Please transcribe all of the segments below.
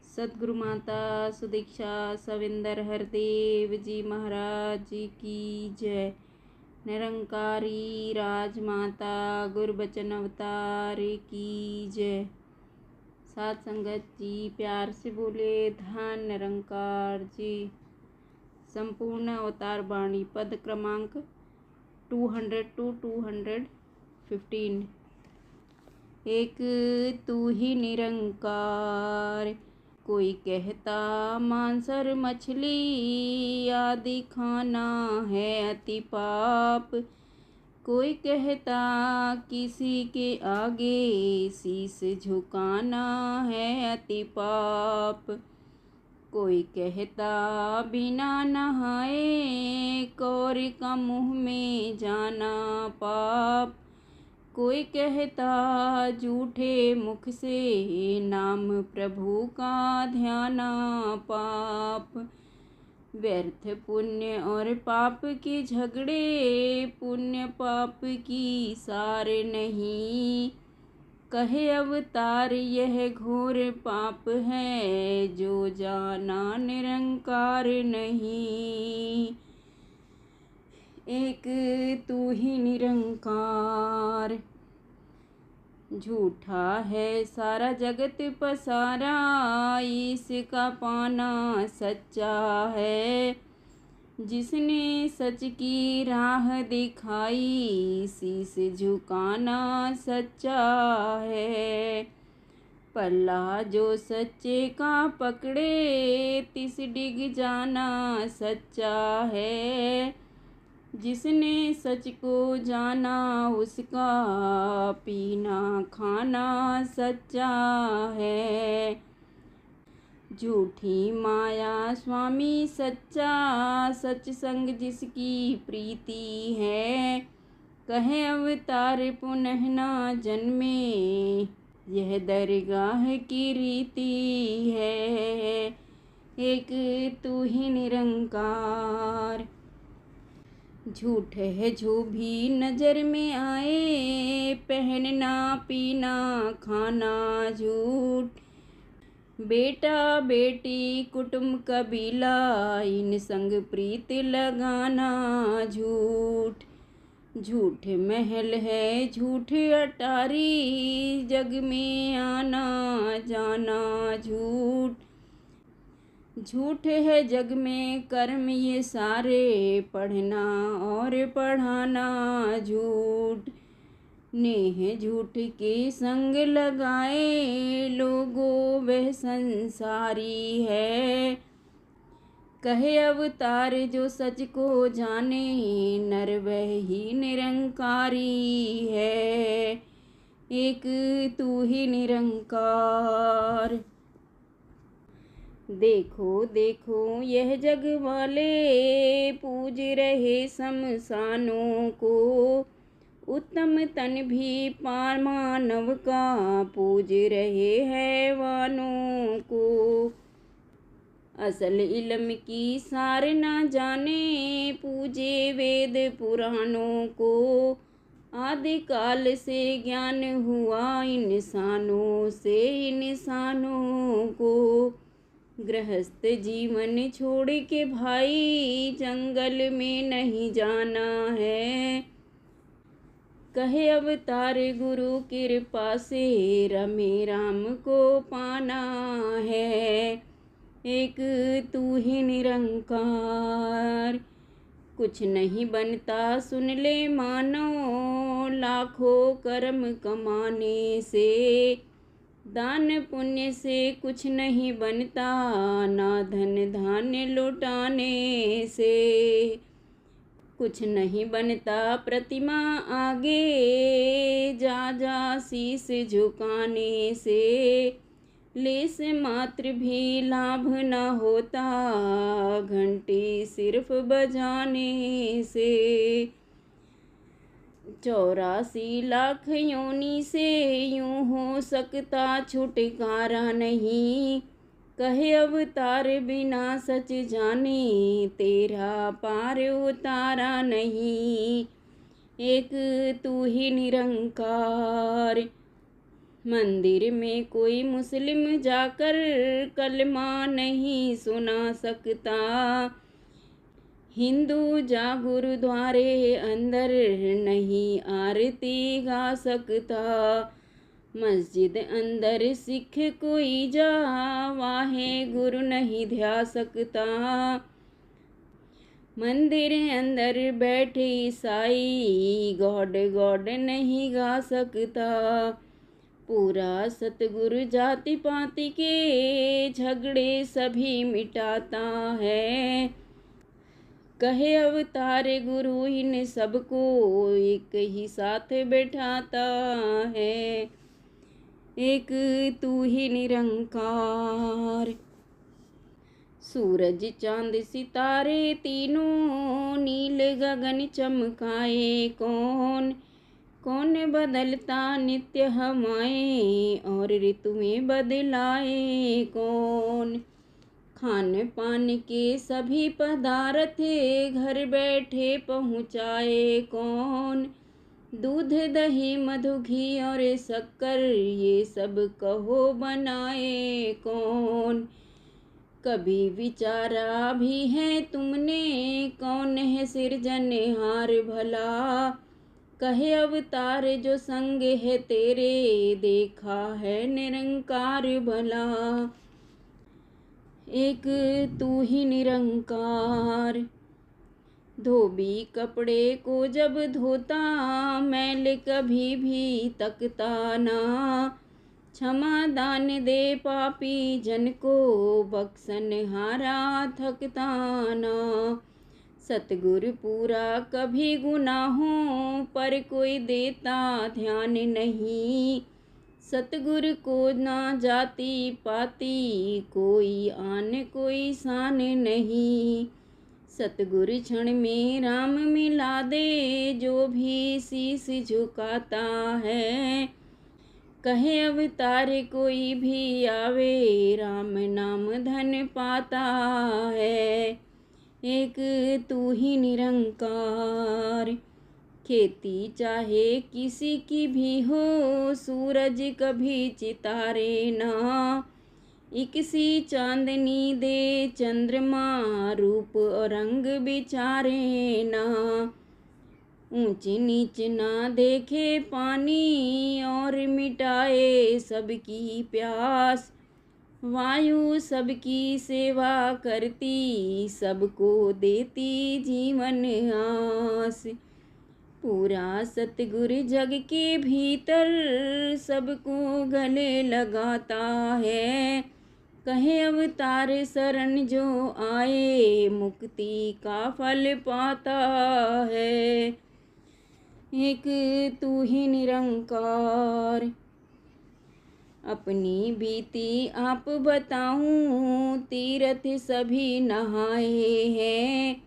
सद्गुरु माता सुदीक्षा सविंदर हरदेव जी महाराज जी की जय। निरंकारी राजमाता गुरबचन अवतार की जय। साथ संगत जी प्यार से बोले धन निरंकार जी। संपूर्ण अवतार वाणी पद क्रमांक 200 to 215। एक तू ही निरंकार, कोई कहता मांसर मछली आदि खाना है अति पाप। कोई कहता किसी के आगे शीस झुकाना है अति पाप। कोई कहता बिना नहाए कौर का मुँह में जाना पाप। कोई कहता झूठे मुख से नाम प्रभु का ध्याना पाप। व्यर्थ पुण्य और पाप के झगड़े पुण्य पाप की सार नहीं। कहे अवतार यह घोर पाप है जो जाना निरंकार नहीं। एक तू ही निरंकार, झूठा है सारा जगत पसारा इसका पाना सच्चा है। जिसने सच की राह दिखाई शीस झुकाना सच्चा है। पल्ला जो सच्चे का पकड़े तिस डिग जाना सच्चा है। जिसने सच को जाना उसका पीना खाना सच्चा है। झूठी माया स्वामी सच्चा सच संग जिसकी प्रीति है। कहे अवतार पुनः ना जन्मे यह दरगाह की रीति है। एक तू ही निरंकार, झूठ है जो भी नजर में आए पहनना पीना खाना झूठ। बेटा बेटी कुटुंब कबीला इन संग प्रीत लगाना झूठ। झूठ महल है झूठ अटारी जग में आना जाना झूठ। झूठ है जग में कर्म ये सारे पढ़ना और पढ़ाना झूठ। नेह झूठ के संग लगाए लोगों वह संसारी है। कहे अवतार जो सच को जाने नर वह ही निरंकारी है। एक तू ही निरंकार, देखो देखो यह जग वाले पूज रहे शमशानों को। उत्तम तन भी मानव का पूज रहे हैवानों को। असल इल्म की सार न जाने पूजे वेद पुराणों को। आदिकाल से ज्ञान हुआ इंसानों से इंसानों को। गृहस्थ जीवन छोड़ के भाई जंगल में नहीं जाना है। कहे अवतार गुरु कृपा से रमे राम को पाना है। एक तू ही निरंकार, कुछ नहीं बनता सुन ले मानो लाखों कर्म कमाने से। दान पुण्य से कुछ नहीं बनता ना धन धान्य लुटाने से। कुछ नहीं बनता प्रतिमा आगे जा जा शीस झुकाने से। लेस मात्र भी लाभ न होता घंटी सिर्फ बजाने से। 84 लाख योनि से यूं हो सकता छुटकारा नहीं। कहे अवतार बिना सच जाने तेरा पार उतारा नहीं। एक तू ही निरंकार, मंदिर में कोई मुस्लिम जाकर कलमा नहीं सुना सकता। हिंदू जा गुरुद्वारे अंदर नहीं आरती गा सकता। मस्जिद अंदर सिख कोई जा वाहे गुरु नहीं ध्या सकता। मंदिर अंदर बैठे ईसाई गॉड गॉड नहीं गा सकता। पूरा सतगुरु जाति पाति के झगड़े सभी मिटाता है। कहे अवतार गुरु इन सबको एक ही साथ बैठाता है। एक तू ही निरंकार। सूरज चांद सितारे तीनों नील गगन चमकाए कौन। कौन बदलता नित्य हमाए और ऋतुएं बदलाए कौन। खान पान के सभी पदार्थ घर बैठे पहुँचाए कौन। दूध दही मधु घी और शक्कर ये सब कहो बनाए कौन। कभी विचारा भी है तुमने कौन है सिरजनहार भला। कहे अवतार जो संग है तेरे देखा है निरंकार भला। एक तू ही निरंकार। धोबी कपड़े को जब धोता मैल कभी भी तकता ना। क्षमा दान दे पापी जन को बख्शन हारा थकता ना। सतगुरु पूरा कभी गुनाहों पर कोई देता ध्यान नहीं। सतगुरु को ना जाति पाति कोई आन कोई शान नहीं। सतगुरु क्षण में राम मिला दे जो भी शीश झुकाता है। कहे अवतार कोई भी आवे राम नाम धन पाता है। एक तू ही निरंकार। खेती चाहे किसी की भी हो सूरज कभी चितारे ना। एक सी चांदनी दे चंद्रमा रूप और रंग बिचारे ना। ऊंच नीच ना देखे पानी और मिटाए सबकी प्यास। वायु सबकी सेवा करती सबको देती जीवन आस। पूरा सतगुरु जग के भीतर सबको गले लगाता है। कहे अवतार शरण जो आए मुक्ति का फल पाता है। एक तू ही निरंकार। अपनी बीती आप बताऊं तीर्थ सभी नहाए हैं।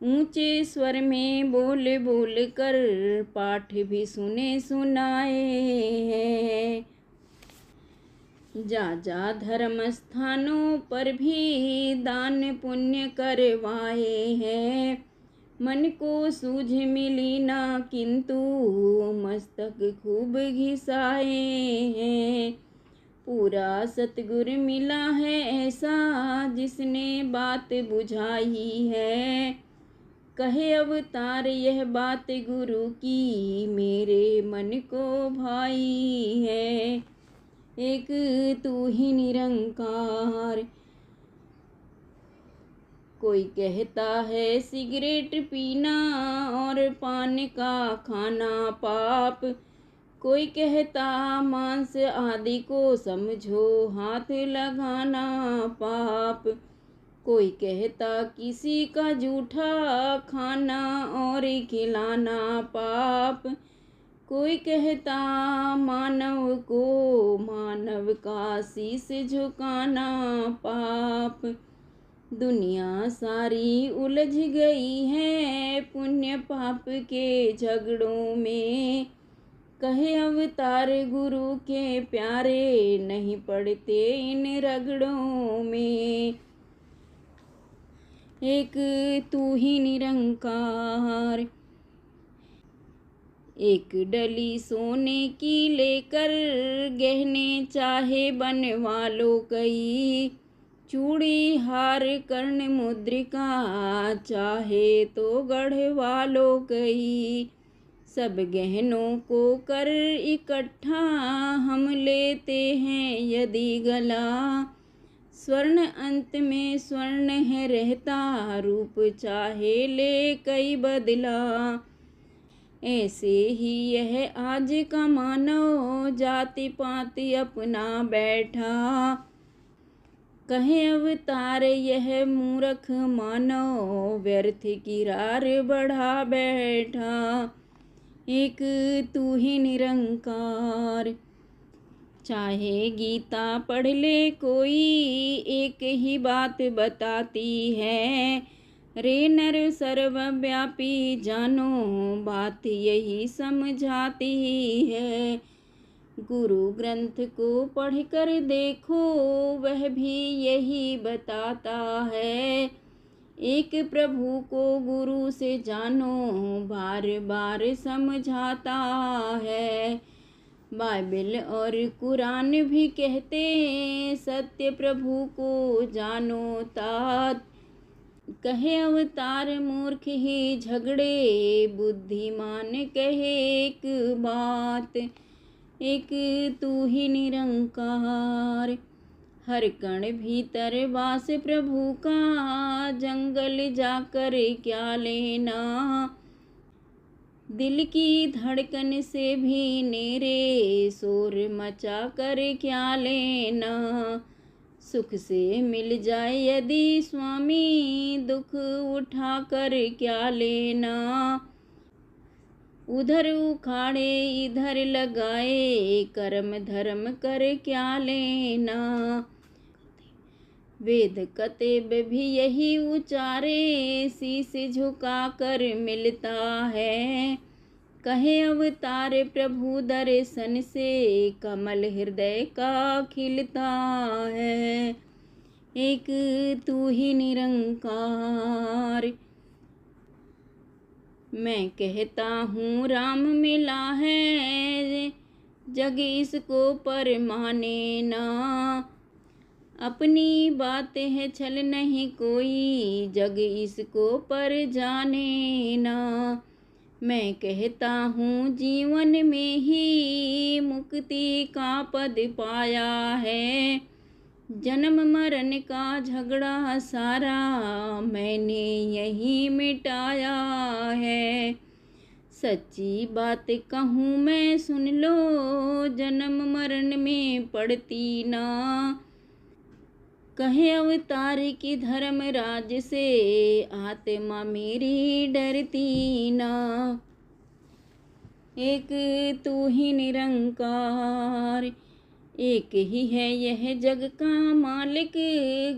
ऊंचे स्वर में बोल बोल कर पाठ भी सुने सुनाए हैं। जा जा धर्म स्थानों पर भी दान पुण्य करवाए हैं। मन को सूझ मिली ना किंतु मस्तक खूब घिसाए हैं। पूरा सतगुरु मिला है ऐसा जिसने बात बुझाई है। कहे अवतार यह बात गुरु की मेरे मन को भाई है। एक तू ही निरंकार। कोई कहता है सिगरेट पीना और पान का खाना पाप। कोई कहता मांस आदि को समझो हाथ लगाना पाप। कोई कहता किसी का जूठा खाना और खिलाना पाप। कोई कहता मानव को मानव का शीश झुकाना पाप। दुनिया सारी उलझ गई है पुण्य पाप के झगड़ों में। कहे अवतार गुरु के प्यारे नहीं पड़ते इन रगड़ों में। एक तू ही निरंकार। एक डली सोने की लेकर गहने चाहे बनवालो कई, चूड़ी हार कर्ण मुद्रिका चाहे तो गढ़वा लो कई। सब गहनों को कर इकट्ठा हम लेते हैं यदि गला, स्वर्ण अंत में स्वर्ण है रहता रूप चाहे ले कई बदला। ऐसे ही यह आज का मानव जाति पाति अपना बैठा, कहे अवतार यह मूर्ख मानव व्यर्थ की रार बढ़ा बैठा। एक तू ही निरंकार, चाहे गीता पढ़ ले कोई एक ही बात बताती है, रे नर सर्वव्यापी जानो बात यही समझाती है। गुरु ग्रंथ को पढ़कर देखो वह भी यही बताता है, एक प्रभु को गुरु से जानो बार बार समझाता है। बाइबल और कुरान भी कहते सत्य प्रभु को जानो तात, कहे अवतार मूर्ख ही झगड़े बुद्धिमान कहे एक बात। एक तू ही निरंकार, हर कण भीतर वास प्रभु का, जंगल जाकर क्या लेना, दिल की धड़कन से भी नेरे शोर मचा कर क्या लेना। सुख से मिल जाए यदि स्वामी दुख उठा कर क्या लेना, उधर उखाड़े इधर लगाए कर्म धर्म कर क्या लेना। वेद कतेब भी यही उचारे शीश झुका कर मिलता है, कहे अवतार प्रभु दर्शन से कमल हृदय का खिलता है। एक तू ही निरंकार, मैं कहता हूँ राम मिला है जग इसको पर माने ना, अपनी बात है छल नहीं कोई जग इसको पर जाने ना। मैं कहता हूँ जीवन में ही मुक्ति का पद पाया है, जन्म मरण का झगड़ा सारा मैंने यही मिटाया है। सच्ची बात कहूँ मैं सुन लो जन्म मरण में पड़ती ना, कहे अवतार की धर्म राज से आत्मा मेरी डरती ना। एक तू ही निरंकार, एक ही है यह जग का मालिक,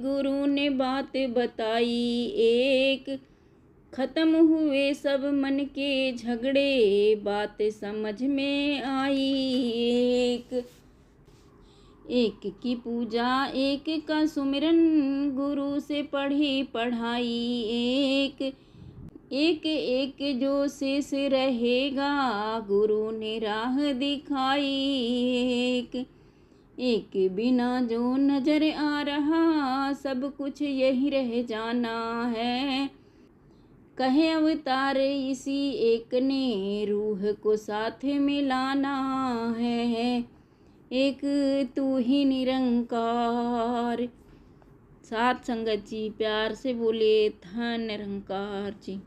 गुरु ने बात बताई एक, खत्म हुए सब मन के झगड़े बात समझ में आई एक। एक की पूजा एक का सुमिरन गुरु से पढ़ी पढ़ाई एक, एक एक जो शेष रहेगा गुरु ने राह दिखाई एक। एक बिना जो नजर आ रहा सब कुछ यही रह जाना है, कहे अवतार इसी एक ने रूह को साथ मिलाना है। एक तू ही निरंकार। साथ संगत जी प्यार से बोले धन निरंकार जी।